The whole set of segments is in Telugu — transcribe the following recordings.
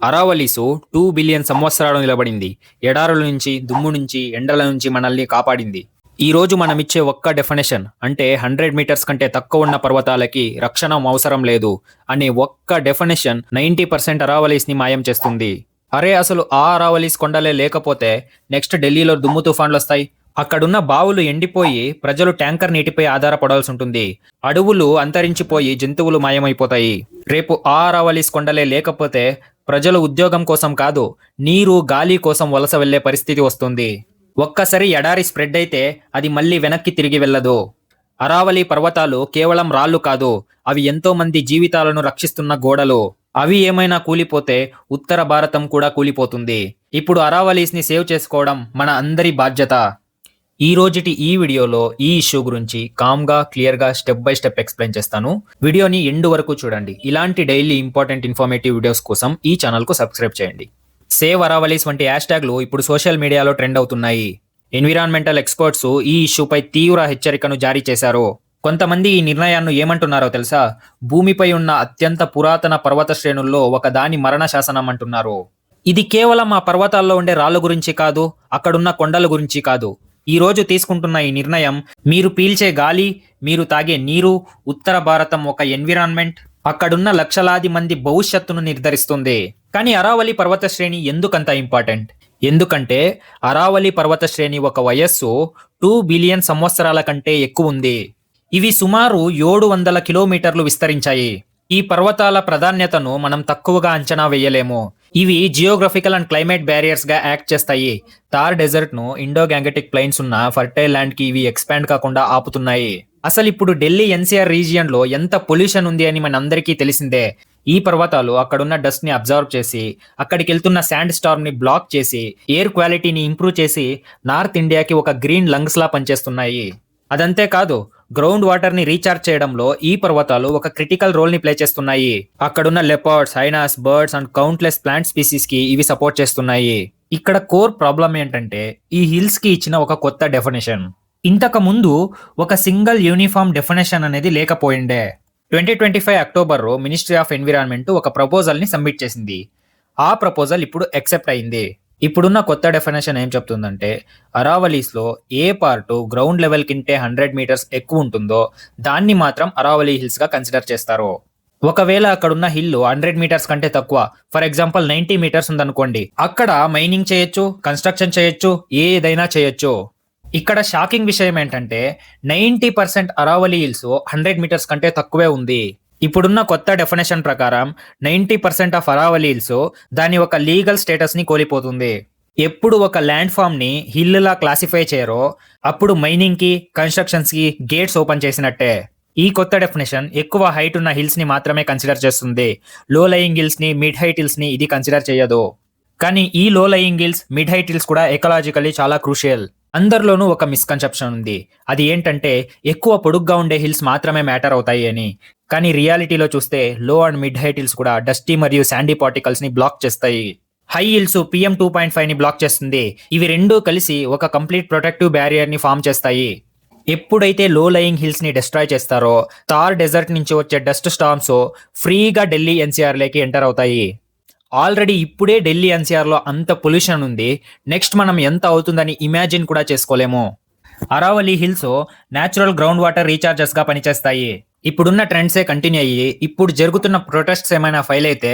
అరావలీసు 2 బిలియన్ సంవత్సరాలు నిలబడింది. ఎడారుల నుంచి, దుమ్ము నుంచి, ఎండల నుంచి మనల్ని కాపాడింది. ఈ రోజు మనమిచ్చే ఒక్క డెఫినేషన్ అంటే 100 మీటర్స్ కంటే తక్కువ ఉన్న పర్వతాలకి రక్షణ అవసరం లేదు అనే ఒక్క డెఫినేషన్ 90% అరావలీస్ని మాయం చేస్తుంది. అరే అసలు ఆ అరావలీస్ కొండలే లేకపోతే నెక్స్ట్ ఢిల్లీలో దుమ్ము తుఫాన్లు వస్తాయి. అక్కడున్న బావులు ఎండిపోయి ప్రజలు ట్యాంకర్ నీటిపై ఆధారపడాల్సి ఉంటుంది. అడవులు అంతరించిపోయి జంతువులు మాయమైపోతాయి. రేపు ఆ అరావలీస్ కొండలే లేకపోతే ప్రజలు ఉద్యోగం కోసం కాదు, నీరు గాలి కోసం వలస వెళ్లే పరిస్థితి వస్తుంది. ఒక్కసారి ఎడారి స్ప్రెడ్ అయితే అది మళ్ళీ వెనక్కి తిరిగి వెళ్ళదు. అరావలి పర్వతాలు కేవలం రాళ్ళు కాదు, అవి ఎంతో మంది జీవితాలను రక్షిస్తున్న గోడలు. అవి ఏమైనా కూలిపోతే ఉత్తర భారతం కూడా కూలిపోతుంది. ఇప్పుడు అరావలీస్ ని సేవ్ చేసుకోవడం మన అందరి బాధ్యత. ఈ రోజుటి ఈ వీడియోలో ఈ ఇష్యూ గురించి కామ్గా క్లియర్గా స్టెప్ బై స్టెప్ ఎక్స్ప్లెయిన్ చేస్తాను. వీడియోని ఎండ్ వరకు చూడండి. ఇలాంటి డైలీ ఇంపార్టెంట్ ఇన్ఫర్మేటివ్ వీడియోస్ కోసం ఈ ఛానల్కు సబ్స్క్రైబ్ చేయండి. సేవ్ అరావలీస్ వంటి హ్యాష్ట్యాగ్లు ఇప్పుడు సోషల్ మీడియాలో ట్రెండ్ అవుతున్నాయి. ఎన్విరాన్మెంటల్ ఎక్స్పర్ట్స్ ఈ ఇష్యూపై తీవ్ర హెచ్చరికను జారీ చేశారు. కొంతమంది ఈ నిర్ణయాన్ని ఏమంటున్నారో తెలుసా? భూమిపై ఉన్న అత్యంత పురాతన పర్వత శ్రేణుల్లో ఒక దాని మరణ శాసనం అంటున్నారు. ఇది కేవలం ఆ పర్వతాల్లో ఉండే రాళ్ళ గురించి కాదు, అక్కడున్న కొండల గురించి కాదు. ఈ రోజు తీసుకుంటున్న ఈ నిర్ణయం మీరు పీల్చే గాలి, మీరు తాగే నీరు, ఉత్తర భారతం ఒక ఎన్విరాన్మెంట్, అక్కడున్న లక్షలాది మంది భవిష్యత్తును నిర్ధరిస్తుంది. కానీ అరావలి పర్వత శ్రేణి ఎందుకంత ఇంపార్టెంట్? ఎందుకంటే అరావలి పర్వత శ్రేణి ఒక వయస్సు 2 బిలియన్ సంవత్సరాల కంటే ఎక్కువ ఉంది. ఇవి సుమారు 700 కిలోమీటర్లు విస్తరించాయి. ఈ పర్వతాల ప్రాధాన్యతను మనం తక్కువగా అంచనా వేయలేము. ఇవి జియోగ్రఫికల్ అండ్ క్లైమేట్ బ్యారియర్స్ గా యాక్ట్ చేస్తాయి. థార్ డెజర్ట్ ను, ఇండో గ్యాంగెటిక్ ప్లైన్స్ ఉన్న ఫర్టైల్ ల్యాండ్ కి ఇవి ఎక్స్పాండ్ కాకుండా ఆపుతున్నాయి. అసలు ఇప్పుడు ఢిల్లీ ఎన్సీఆర్ రీజియన్ లో ఎంత పొల్యూషన్ ఉంది అని మనందరికీ తెలిసిందే. ఈ పర్వతాలు అక్కడున్న డస్ట్ ని అబ్జర్వ్ చేసి, అక్కడికి వెళ్తున్న శాండ్ స్టార్మ్ ని బ్లాక్ చేసి, ఎయిర్ క్వాలిటీని ఇంప్రూవ్ చేసి నార్త్ ఇండియాకి ఒక గ్రీన్ లంగ్స్ లా పనిచేస్తున్నాయి. అదంతే కాదు, గ్రౌండ్ వాటర్ ని రీఛార్జ్ చేయడంలో ఈ పర్వతాలు ఒక క్రిటికల్ రోల్ ని ప్లే చేస్తున్నాయి. అక్కడున్న leopards, hyenas, birds and countless plant species కి ఇవి సపోర్ట్ చేస్తున్నాయి. ఇక్కడ కోర్ ప్రాబ్లం ఏంటంటే ఈ హిల్స్ కి ఇచ్చిన ఒక కొత్త డెఫినేషన్. ఇంతకు ముందు ఒక సింగిల్ యూనిఫామ్ డెఫినేషన్ అనేది లేకపోయిండే. 2025 అక్టోబర్ మినిస్ట్రీ ఆఫ్ ఎన్విరాన్మెంట్ ఒక ప్రపోజల్ ని సబ్మిట్ చేసింది. ఆ ప్రపోజల్ ఇప్పుడు యాక్సెప్ట్ అయింది. ఇప్పుడున్న కొత్త డెఫినేషన్ ఏం చెప్తుందంటే అరావలీస్లో ఏ పార్టు గ్రౌండ్ లెవెల్ కింటే 100 మీటర్స్ ఎక్కువ ఉంటుందో దాన్ని మాత్రం అరావలి హిల్స్గా కన్సిడర్ చేస్తారు. ఒకవేళ అక్కడున్న హిల్ 100 మీటర్స్ కంటే తక్కువ, ఫర్ ఎగ్జాంపుల్ 90 మీటర్స్ ఉందనుకోండి, అక్కడ మైనింగ్ చేయొచ్చు, కన్స్ట్రక్షన్ చేయొచ్చు, ఏదైనా చేయొచ్చు. ఇక్కడ షాకింగ్ విషయం ఏంటంటే 90% అరావలి హిల్స్ 100 మీటర్స్ కంటే తక్కువే ఉంది. ఇప్పుడున్న కొత్త డెఫినేషన్ ప్రకారం 90% ఆఫ్ అరావలి హిల్స్ దాని ఒక లీగల్ స్టేటస్ ని కోల్పోతుంది. ఎప్పుడు ఒక ల్యాండ్ ఫామ్ ని హిల్ లా క్లాసిఫై చేయరో అప్పుడు మైనింగ్ కి, కన్స్ట్రక్షన్స్ కి గేట్స్ ఓపెన్ చేసినట్టే. ఈ కొత్త డెఫినేషన్ ఎక్కువ హైట్ ఉన్న హిల్స్ ని మాత్రమే కన్సిడర్ చేస్తుంది. లో లయింగ్ హిల్స్ ని, మిడ్ హైట్ హిల్స్ ని ఇది కన్సిడర్ చేయదు. కానీ ఈ లో lying hills, mid height hills కూడా ఎకలాజికల్లీ చాలా క్రూషియల్. అందరిలోనూ ఒక మిస్కన్సెప్షన్ ఉంది. అది ఏంటంటే ఎక్కువ పొడుగ్గా ఉండే హిల్స్ మాత్రమే మ్యాటర్ అవుతాయి అని. కానీ రియాలిటీలో చూస్తే లో అండ్ మిడ్ హైట్ హిల్స్ కూడా డస్టీ మరియు శాండీ పార్టికల్స్ ని బ్లాక్ చేస్తాయి. హై హిల్స్ PM 2.5 ని బ్లాక్ చేస్తుంది. ఇవి రెండూ కలిసి ఒక కంప్లీట్ ప్రొటెక్టివ్ బ్యారియర్ ని ఫామ్ చేస్తాయి. ఎప్పుడైతే లో లయింగ్ హిల్స్ ని డిస్ట్రాయ్ చేస్తారో థార్ డెజర్ట్ నుంచి వచ్చే డస్ట్ స్టార్మ్స్ ఫ్రీగా ఢిల్లీ ఎన్సీఆర్ లోకి ఎంటర్ అవుతాయి. ఆల్రెడీ ఇప్పుడే ఢిల్లీ ఎన్సీఆర్ లో అంత పొల్యూషన్ ఉంది. నెక్స్ట్ మనం ఎంత అవుతుందని ఇమాజిన్ కూడా చేసుకోలేము. Aravalli hills natural ground water recharges గా పనిచేస్తాయి. ఇప్పుడున్న ట్రెండ్సే కంటిన్యూ అయ్యి ఇప్పుడు జరుగుతున్న ప్రొటెస్ట్స్ ఏమైనా ఫైల్ అయితే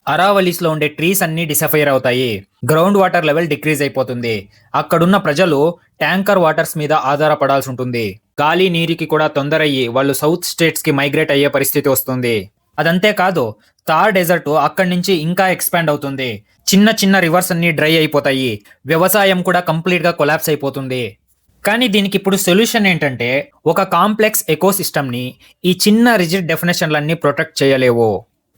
అరావలీస్ లో ఉండే ట్రీస్ అన్ని డిసఫైర్ అవుతాయి. గ్రౌండ్ వాటర్ లెవెల్ డిక్రీజ్ అయిపోతుంది. అక్కడున్న ప్రజలు ట్యాంకర్ వాటర్స్ మీద ఆధారపడాల్సి ఉంటుంది. గాలి నీరుకి కూడా తొందరయ్యి వాళ్ళు సౌత్ స్టేట్స్ కి మైగ్రేట్ అయ్యే పరిస్థితి వస్తుంది. అదంతే కాదు, థార్ డెజర్ట్ అక్కడి నుంచి ఇంకా ఎక్స్పాండ్ అవుతుంది. చిన్న చిన్న రివర్స్ అన్ని డ్రై అయిపోతాయి. వ్యవసాయం కూడా కంప్లీట్ గా కొలాప్స్ అయిపోతుంది. కానీ దీనికి ఇప్పుడు సొల్యూషన్ ఏంటంటే ఒక కాంప్లెక్స్ ఎకోసిస్టమ్ ని ఈ చిన్న రిజిడ్ డెఫినేషన్లన్నీ ప్రొటెక్ట్ చేయలేవు.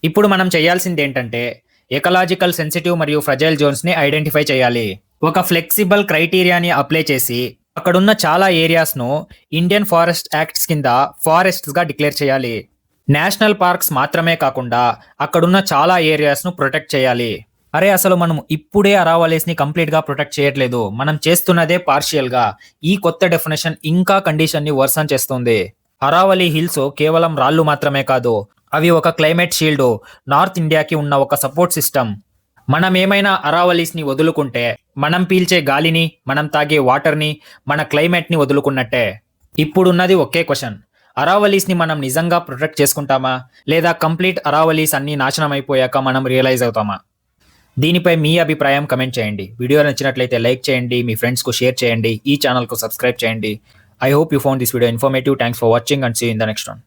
ఇప్పుడు మనం చేయాల్సింది ఏంటంటే ఎకలాజికల్ సెన్సిటివ్ మరియు ఫ్రజైల్ జోన్స్ ని ఐడెంటిఫై చేయాలి. ఒక ఫ్లెక్సిబుల్ క్రైటీరియాని అప్లై చేసి అక్కడున్న చాలా ఏరియాస్ ను ఇండియన్ ఫారెస్ట్ యాక్ట్స్ కింద ఫారెస్ట్స్ గా డిక్లేర్ చేయాలి. నేషనల్ పార్క్స్ మాత్రమే కాకుండా అక్కడున్న చాలా ఏరియాస్ ను ప్రొటెక్ట్ చేయాలి. అరే అసలు మనం ఇప్పుడే అరావలీస్ ని కంప్లీట్ గా ప్రొటెక్ట్ చేయట్లేదు, మనం చేస్తున్నదే పార్షియల్ గా. ఈ కొత్త డెఫినేషన్ ఇంకా కండిషన్ ని వర్సన్ చేస్తుంది. అరావలి హిల్స్ కేవలం రాళ్ళు మాత్రమే కాదు, అవి ఒక క్లైమేట్ షీల్డ్, నార్త్ ఇండియాకి ఉన్న ఒక సపోర్ట్ సిస్టమ్. మనం ఏమైనా అరావలీస్ని వదులుకుంటే మనం పీల్చే గాలిని, మనం తాగే వాటర్ని, మన క్లైమేట్ని వదులుకున్నట్టే. ఇప్పుడున్నది ఒకే క్వశ్చన్, అరావలీస్ని మనం నిజంగా ప్రొటెక్ట్ చేసుకుంటామా, లేదా కంప్లీట్ అరావలీస్ అన్నీ నాశనం అయిపోయాక మనం రియలైజ్ అవుతామా? దీనిపై మీ అభిప్రాయం కమెంట్ చేయండి. వీడియో నచ్చినట్లయితే లైక్ చేయండి, మీ ఫ్రెండ్స్కు షేర్ చేయండి, ఈ ఛానల్కు సబ్స్క్రైబ్ చేయండి. I hope you found this video informative. Thanks for watching and see in the next one.